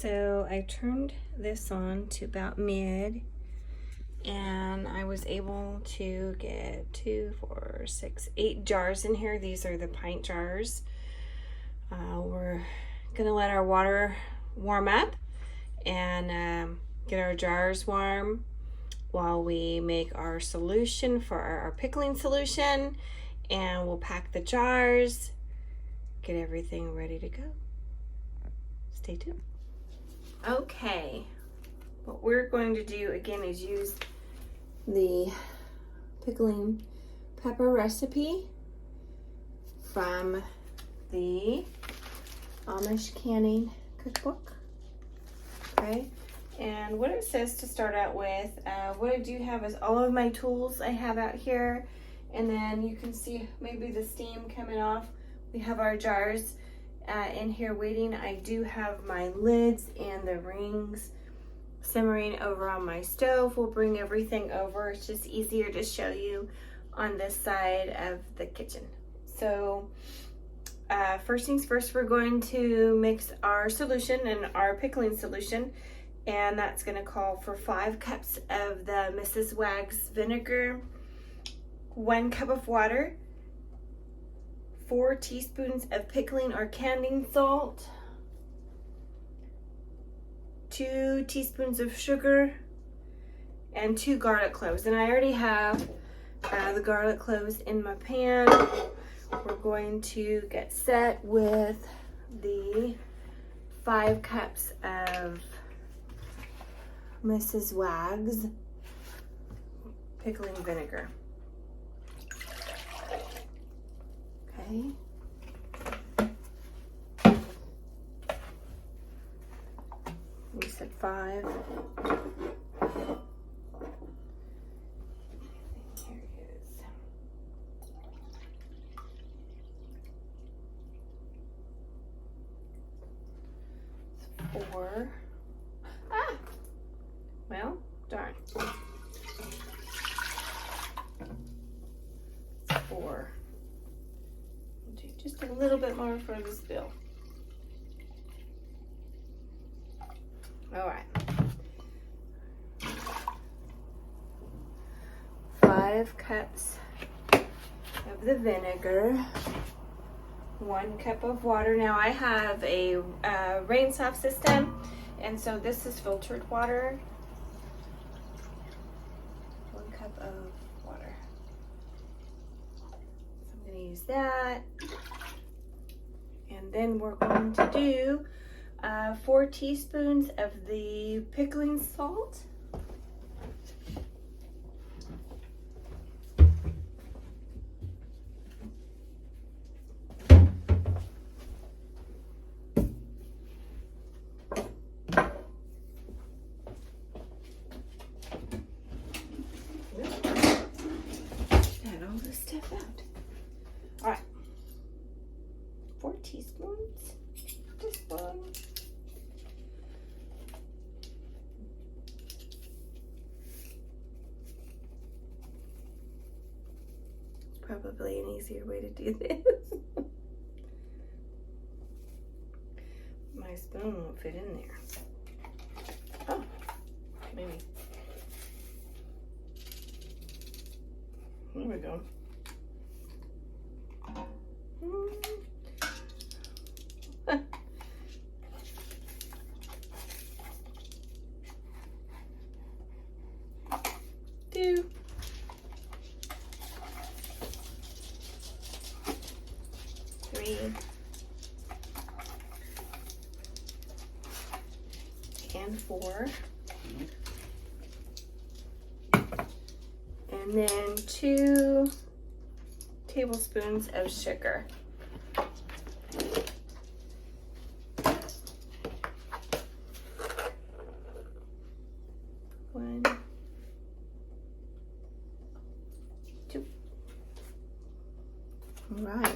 So I turned this on to about mid, and I was able to get 2, 4, 6, 8 jars in here. These are the pint jars. We're gonna let our water warm up and get our jars warm while we make our solution for our pickling solution, and we'll pack the jars, get everything ready to go. Stay tuned. Okay, what we're going to do again is use the pickling pepper recipe from the Amish canning cookbook. Okay, and what it says to start out with, what I do have is all of my tools I have out here, and then you can see maybe the steam coming off. We have our jars in here waiting. I do have my lids and the rings simmering over on my stove. We'll bring everything over. It's just easier to show you on this side of the kitchen. So first things first, we're going to mix our solution and our pickling solution, and that's going to call for 5 cups of the Mrs. Wag's vinegar, 1 cup of water, 4 teaspoons of pickling or canning salt, 2 teaspoons of sugar, and 2 garlic cloves. And I already have the garlic cloves in my pan. We're going to get set with the 5 cups of Mrs. Wag's pickling vinegar. Okay. We said 5. Here it is. 4. Well, darn. 4. I'll do just a little bit more for the spill. All right. 5 cups of the vinegar, 1 cup of water. Now I have a rain soft system, and so this is filtered water. 1 cup of water. So I'm going to use that. And then we're going to do 4 teaspoons of the pickling salt. All this stuff out. All right, 4 teaspoons. This one. Probably an easier way to do this. My spoon won't fit in there. Oh, maybe. There we go. Two. 3. And 4. And then 2 tablespoons of sugar. One, 2. All right.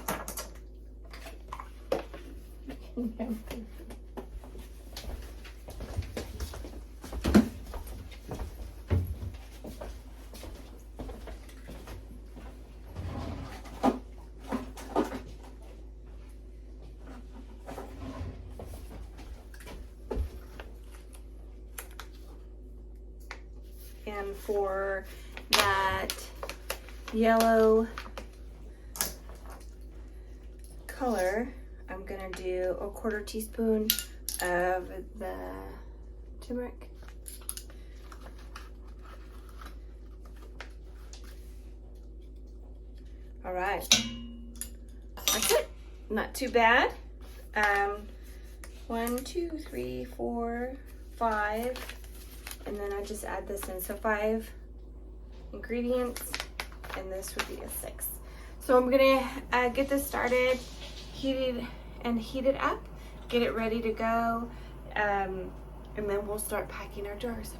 and for that yellow color, I'm gonna do a 1/4 teaspoon of the turmeric. All right, that's it. Not too bad. 1, 2, 3, 4, 5, and then I just add this in. So 5 ingredients, and this would be a 6. So I'm gonna get this started, heat it up, get it ready to go, and then we'll start packing our jars.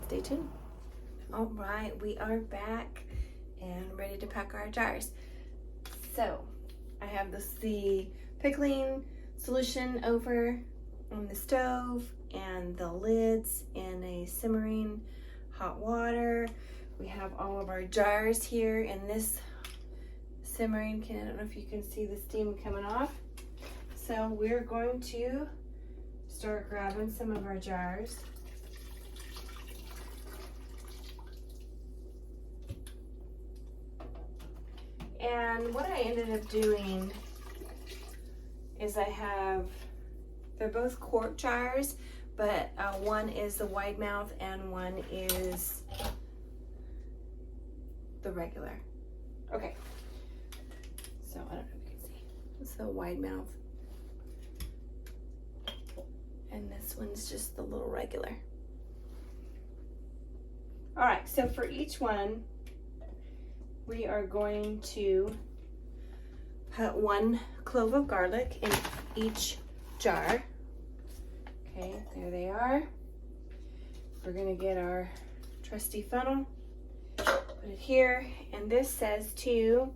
Stay tuned. All right, we are back and ready to pack our jars. So I have the pickling solution over on the stove and the lids in a simmering hot water. We have all of our jars here in this simmering can. I don't know if you can see the steam coming off. So we're going to start grabbing some of our jars. And what I ended up doing is they're both quart jars, but one is the wide mouth and one is the regular. Okay, so I don't know if you can see. It's the wide mouth. And this one's just the little regular. All right, so for each one, we are going to put 1 clove of garlic in each jar. Okay, there they are. We're gonna get our trusty funnel, put it here, and this says to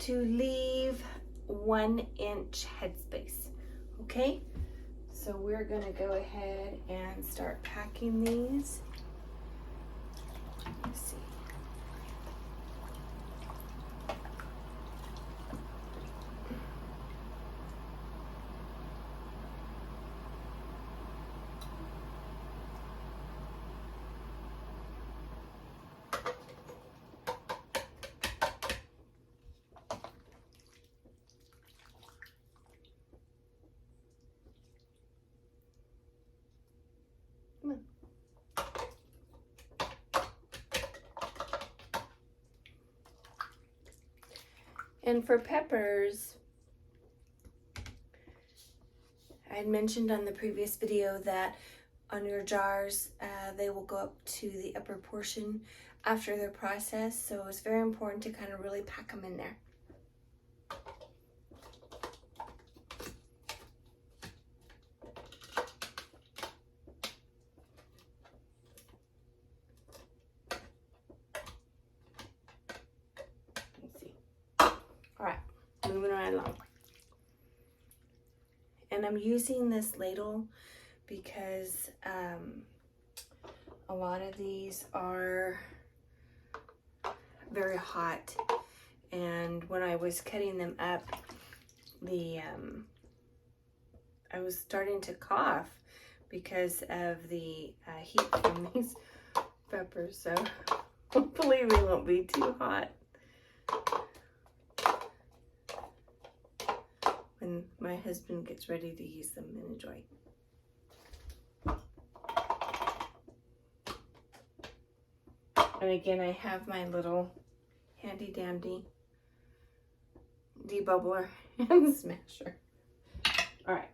leave 1 inch headspace. Okay, so we're gonna go ahead and start packing these. Let's see. Come on. And for peppers, I had mentioned on the previous video that on your jars, they will go up to the upper portion after they're processed. So it's very important to kind of really pack them in there. Moving right along. And I'm using this ladle because a lot of these are very hot, and when I was cutting them up, I was starting to cough because of the heat from these peppers, so hopefully they won't be too hot when my husband gets ready to use them and enjoy. And again, I have my little handy dandy debubbler and smasher. All right.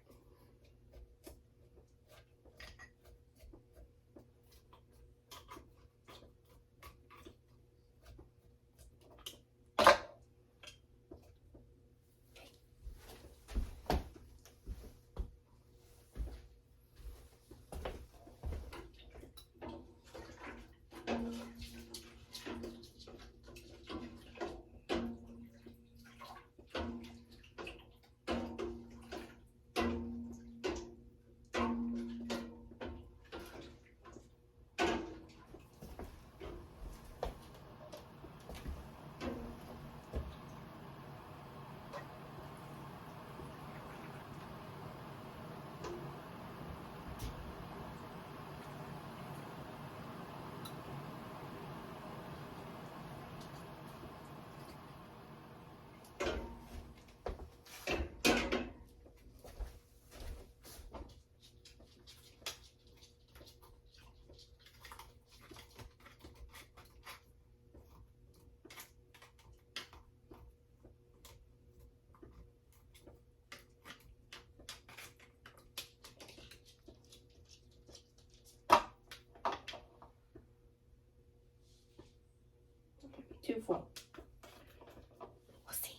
too full. We'll see.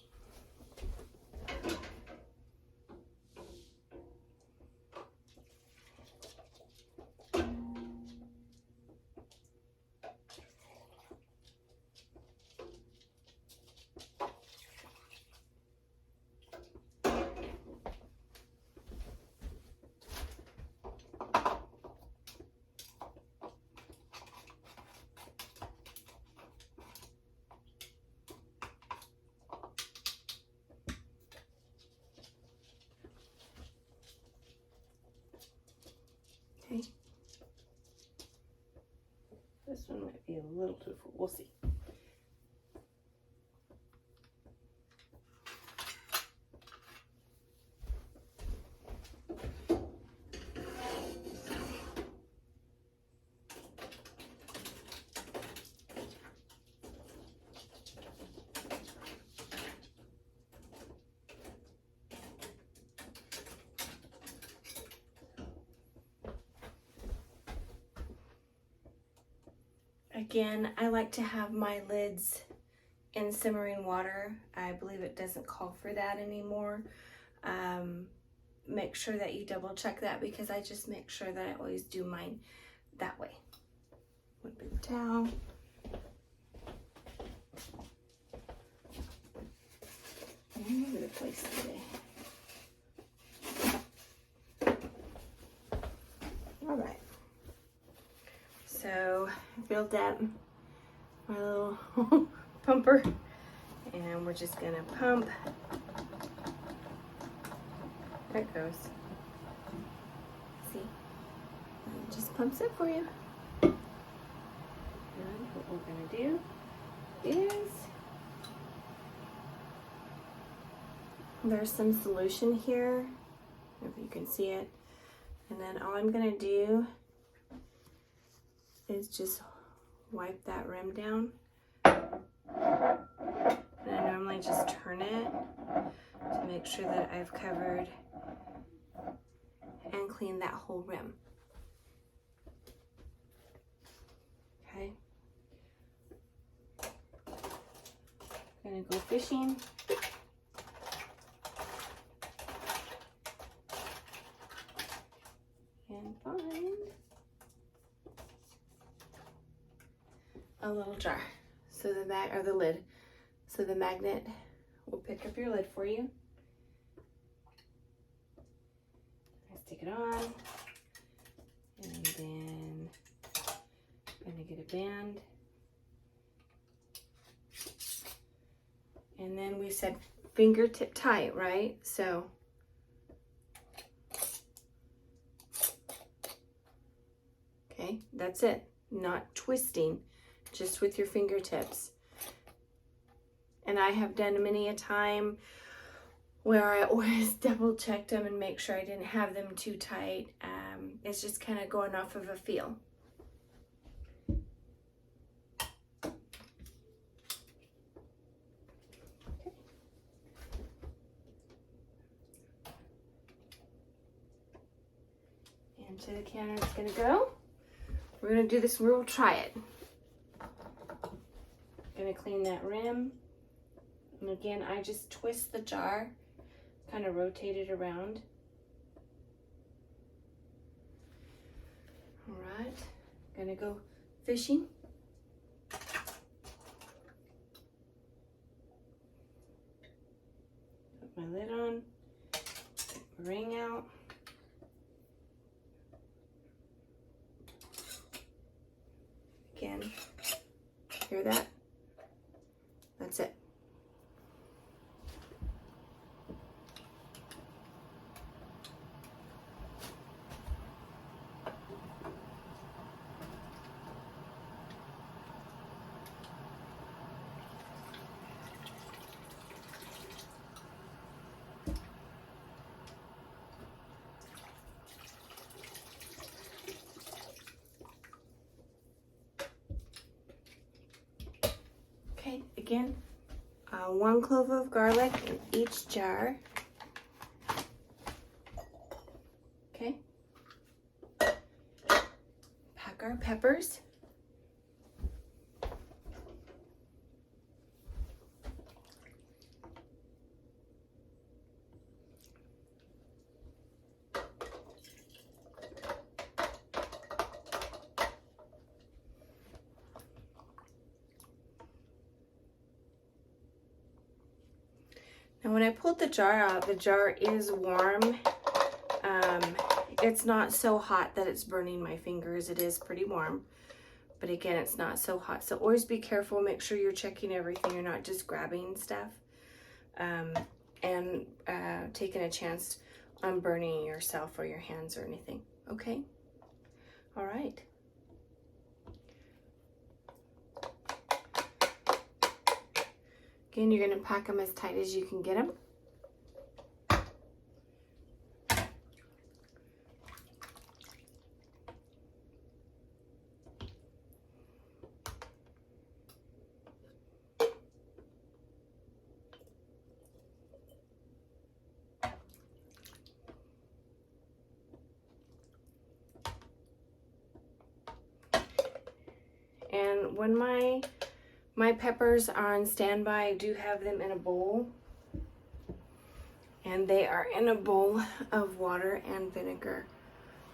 Okay. This one might be a little too full. We'll see. Again, I like to have my lids in simmering water. I believe it doesn't call for that anymore. Make sure that you double check that, because I just make sure that I always do mine that way. One big towel. I'm all over the place today. All right. So I filled up my little pumper, and we're just gonna pump. There it goes. See? It just pumps it for you. And what we're gonna do is, there's some solution here, if you can see it. And then all I'm gonna do is just wipe that rim down. And I normally just turn it to make sure that I've covered and cleaned that whole rim. Okay. Gonna go fishing. And find a little jar, so the lid, so the magnet will pick up your lid for you. I stick it on, and then I'm gonna get a band, and then we said fingertip tight, right? So okay, that's it. Not twisting, just with your fingertips. And I have done many a time where I always double checked them and make sure I didn't have them too tight. It's just kind of going off of a feel. And to the counter it's gonna go. We're gonna do this, we'll try it. Gonna clean that rim. And again, I just twist the jar, kind of rotate it around. All right, gonna go fishing. Put my lid on, get my ring out. Again, hear that? That's it. Okay, again, 1 clove of garlic in each jar. Okay. Pack our peppers. And when I pulled the jar out, the jar is warm. It's not so hot that it's burning my fingers. It is pretty warm, but again, it's not so hot. So always be careful. Make sure you're checking everything. You're not just grabbing stuff and taking a chance on burning yourself or your hands or anything. Okay? All right. Again, you're going to pack them as tight as you can get them. And when my peppers are on standby, I do have them in a bowl. And they are in a bowl of water and vinegar.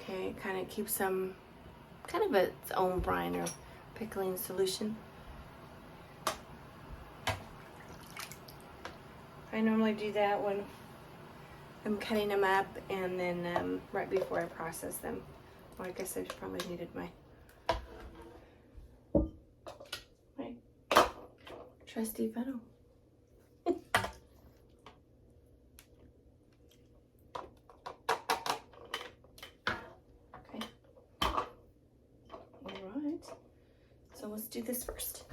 Okay, it kind of keeps them kind of its own brine or pickling solution. I normally do that when I'm cutting them up and then right before I process them. Well, I guess I probably needed my trusty funnel. Okay. All right. So let's do this first.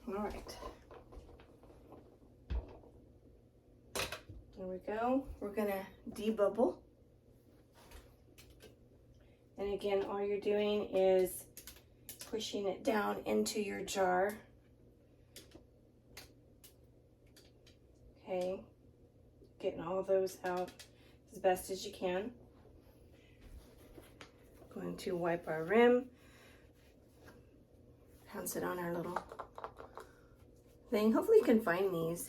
All right. There we go. We're gonna debubble. And again, all you're doing is pushing it down into your jar. Okay. Getting all those out as best as you can. Going to wipe our rim. Pounce it on our little thing. Hopefully you can find these.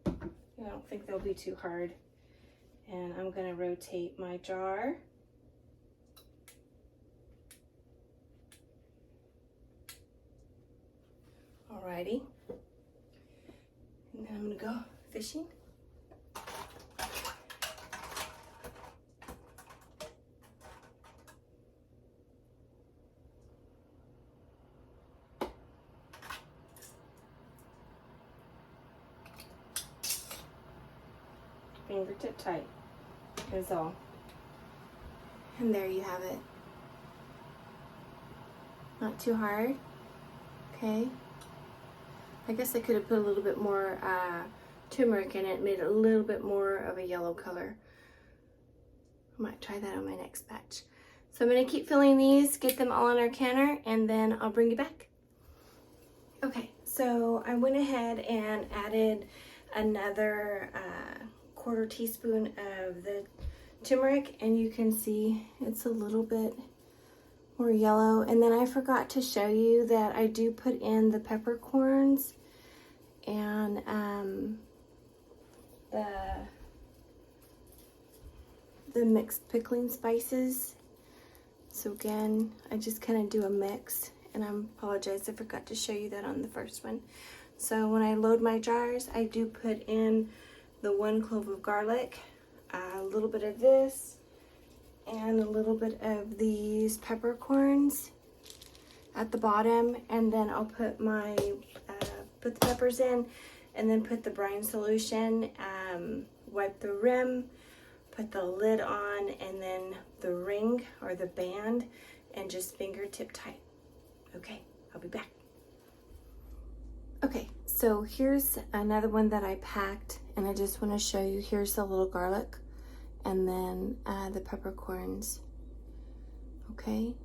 I don't think they'll be too hard. And I'm going to rotate my jar. Alrighty. And then I'm going to go fishing. Fingertip tight is all. And there you have it. Not too hard. Okay. I guess I could have put a little bit more turmeric in it, made it a little bit more of a yellow color. I might try that on my next batch. So I'm going to keep filling these, get them all in our canner, and then I'll bring you back. Okay, so I went ahead and added another 1/4 teaspoon of the turmeric, and you can see it's a little bit more yellow. And then I forgot to show you that I do put in the peppercorns and the mixed pickling spices. So again, I just kind of do a mix, and I apologize, I forgot to show you that on the first one. So when I load my jars, I do put in the 1 clove of garlic, a little bit of this, and a little bit of these peppercorns at the bottom, and then I'll put my put the peppers in, and then put the brine solution, wipe the rim, put the lid on, and then the ring or the band, and just fingertip tight. Okay, I'll be back. Okay, so here's another one that I packed, and I just want to show you. Here's the little garlic, and then the peppercorns. Okay,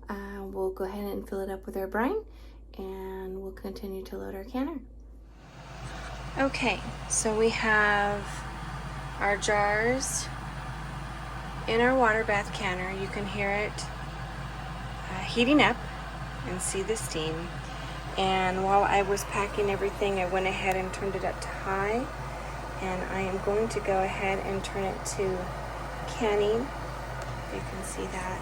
we'll go ahead and fill it up with our brine, and we'll continue to load our canner. Okay, so we have our jars in our water bath canner. You can hear it heating up and see the steam. And while I was packing everything, I went ahead and turned it up to high. And I am going to go ahead and turn it to canning. You can see that.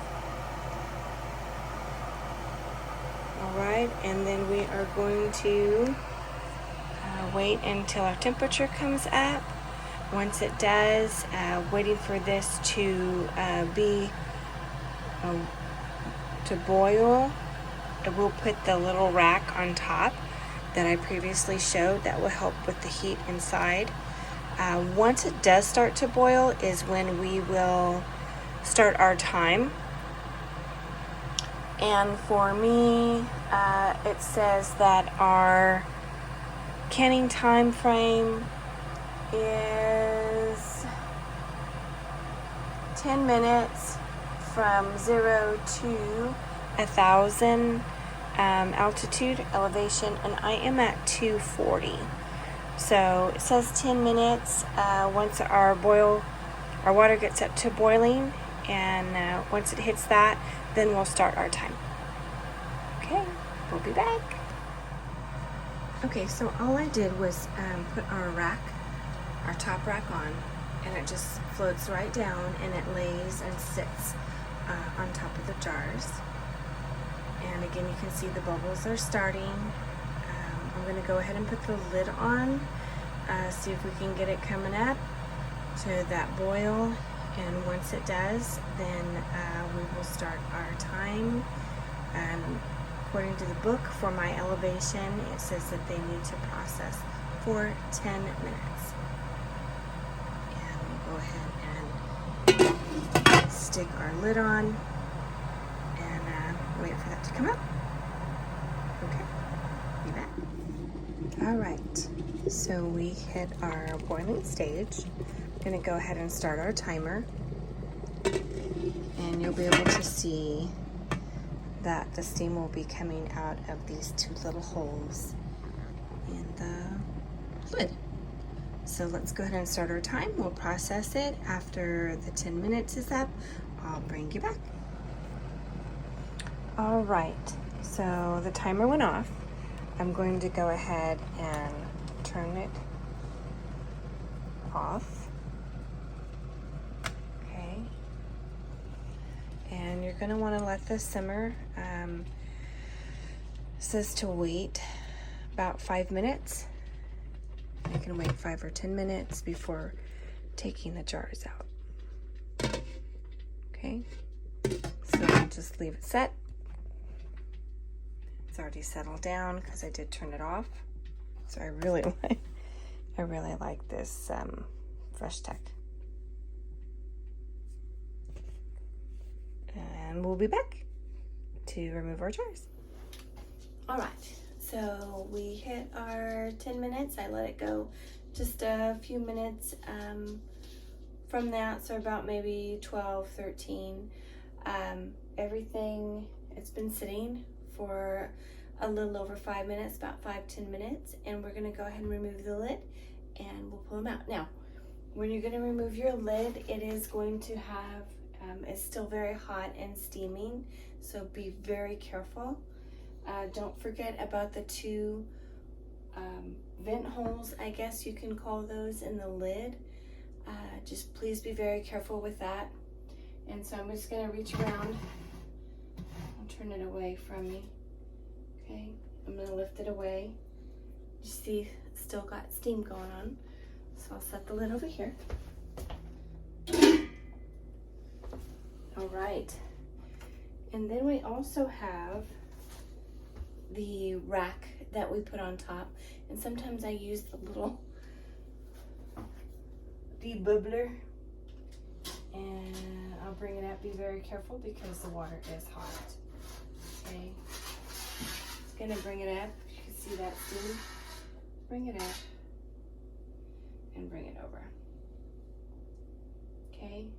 Alright, and then we are going to wait until our temperature comes up. Once it does, waiting for this to boil, we'll put the little rack on top that I previously showed that will help with the heat inside. Once it does start to boil is when we will start our time. And for me, it says that our canning time frame is 10 minutes from 0 to 1,000 altitude elevation, and I am at 240. So it says 10 minutes. Once our water gets up to boiling, and once it hits that, then we'll start our time. Okay, we'll be back. Okay, so all I did was put our top rack on, and it just floats right down, and it lays and sits on top of the jars. And again, you can see the bubbles are starting. I'm going to go ahead and put the lid on, see if we can get it coming up to that boil. And once it does, then we will start our time. And according to the book, for my elevation, it says that they need to process for 10 minutes. And we'll go ahead and stick our lid on and wait for that to come up. Okay, be back. All right, so we hit our boiling stage. I'm going to go ahead and start our timer, and you'll be able to see that the steam will be coming out of these two little holes in the lid. So let's go ahead and start our time. We'll process it. After the 10 minutes is up, I'll bring you back. All right, so the timer went off. I'm going to go ahead and turn it off. And you're going to want to let this simmer. It says to wait about 5 minutes. You can wait 5 or 10 minutes before taking the jars out. Okay, so I'll just leave it set. It's already settled down because I did turn it off. So I really like this FreshTech. And we'll be back to remove our jars. All right, so we hit our 10 minutes. I let it go just a few minutes from that, so about maybe 12, 13. Everything, it's been sitting for a little over 5 minutes, about 5-10 minutes, and we're gonna go ahead and remove the lid and we'll pull them out. Now, when you're gonna remove your lid, it is going to have it's still very hot and steaming, so be very careful. Don't forget about the two vent holes, I guess you can call those, in the lid. Just please be very careful with that. And so I'm just going to reach around. I'll turn it away from me. Okay, I'm going to lift it away. You see, it's still got steam going on. So I'll set the lid over here. All right, and then we also have the rack that we put on top, and sometimes I use the little debubbler, and I'll bring it up. Be very careful because the water is hot. Okay, it's gonna bring it up. You can see that steam. Bring it up and bring it over. Okay.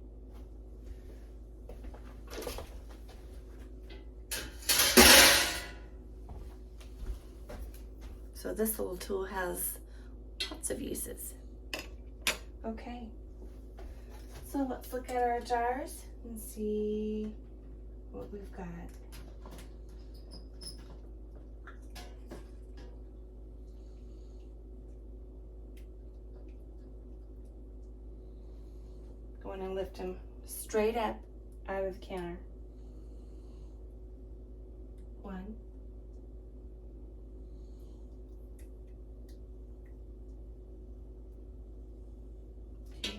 So this little tool has lots of uses. Okay, So let's look at our jars and see what we've got. I want to lift them straight up out of the counter. 1, 2,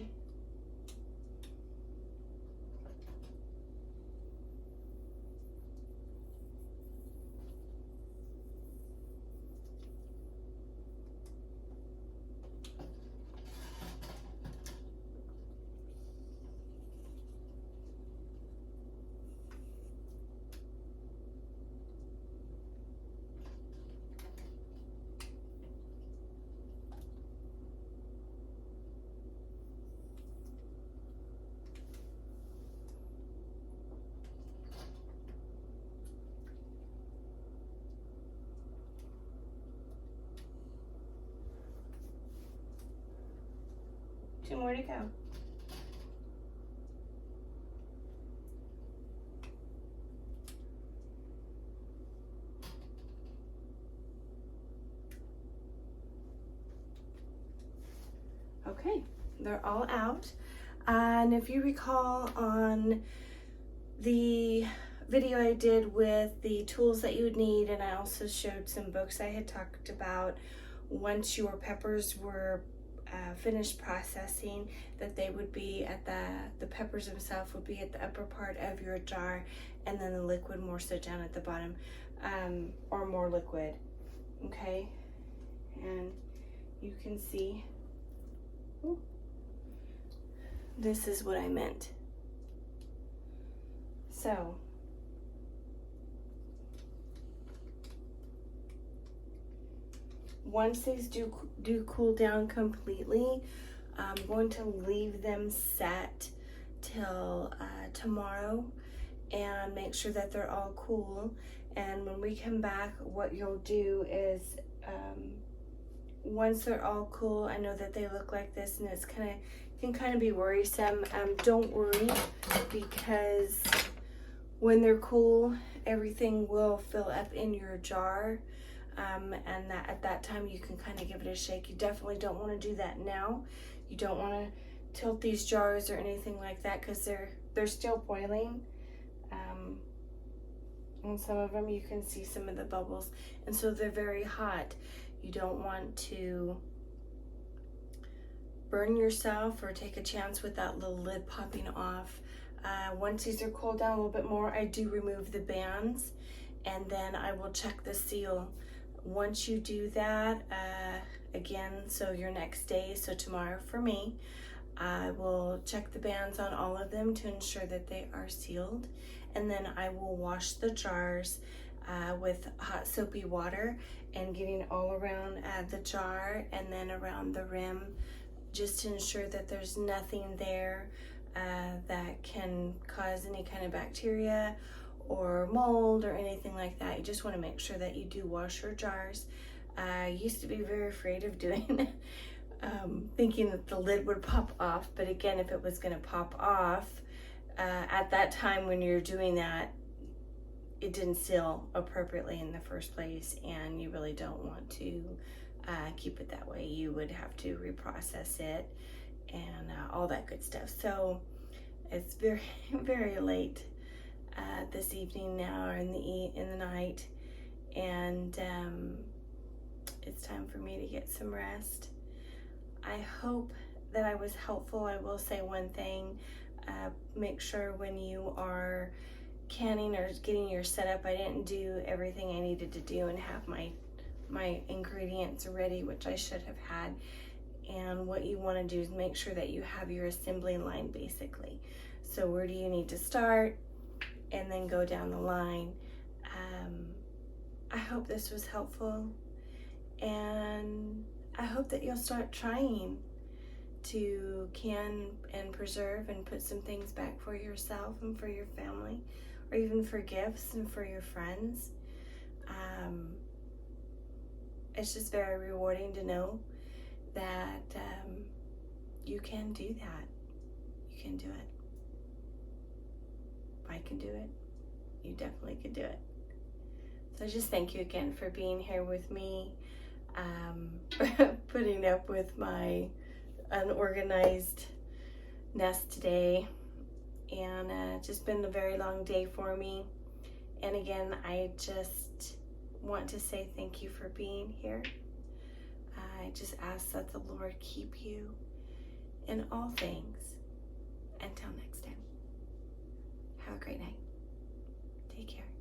2 more to go. Okay, they're all out. And if you recall on the video I did with the tools that you would need, and I also showed some books, I had talked about once your peppers were finished processing, that they would be at the peppers themselves would be at the upper part of your jar, and then the liquid more so down at the bottom, or more liquid. Okay, and you can see, this is what I meant. So once these do cool down completely, I'm going to leave them set till tomorrow and make sure that they're all cool. And when we come back, what you'll do is once they're all cool, I know that they look like this, and it's can kind of be worrisome. Don't worry, because when they're cool, everything will fill up in your jar. And that at that time you can kind of give it a shake. You definitely don't want to do that now. You don't want to tilt these jars or anything like that, because they're still boiling. And some of them you can see some of the bubbles, and so they're very hot. You don't want to burn yourself or take a chance with that little lid popping off. Once these are cooled down a little bit more, I do remove the bands, and then I will check the seal. Once you do that, again, so your next day, so tomorrow for me, I will check the bands on all of them to ensure that they are sealed, and then I will wash the jars with hot soapy water, and getting all around the jar and then around the rim, just to ensure that there's nothing there that can cause any kind of bacteria or mold or anything like that. You just want to make sure that you do wash your jars. I used to be very afraid of doing it, thinking that the lid would pop off, but again, if it was going to pop off at that time when you're doing that, it didn't seal appropriately in the first place, and you really don't want to keep it that way. You would have to reprocess it and all that good stuff. So it's very, very late this evening now, or in the night, and it's time for me to get some rest. I hope that I was helpful. I will say one thing: make sure when you are canning or getting your setup, I didn't do everything I needed to do and have my ingredients ready, which I should have had. And what you want to do is make sure that you have your assembly line, basically. So where do you need to start, and then go down the line. I hope this was helpful, and I hope that you'll start trying to can and preserve and put some things back for yourself and for your family, or even for gifts and for your friends. It's just very rewarding to know that you can do that. You can do it. If I can do it, you definitely can do it. So just thank you again for being here with me, putting up with my unorganized nest today. And just been a very long day for me. And again, I just want to say thank you for being here. I just ask that the Lord keep you in all things. Until next time, have a great night. Take care.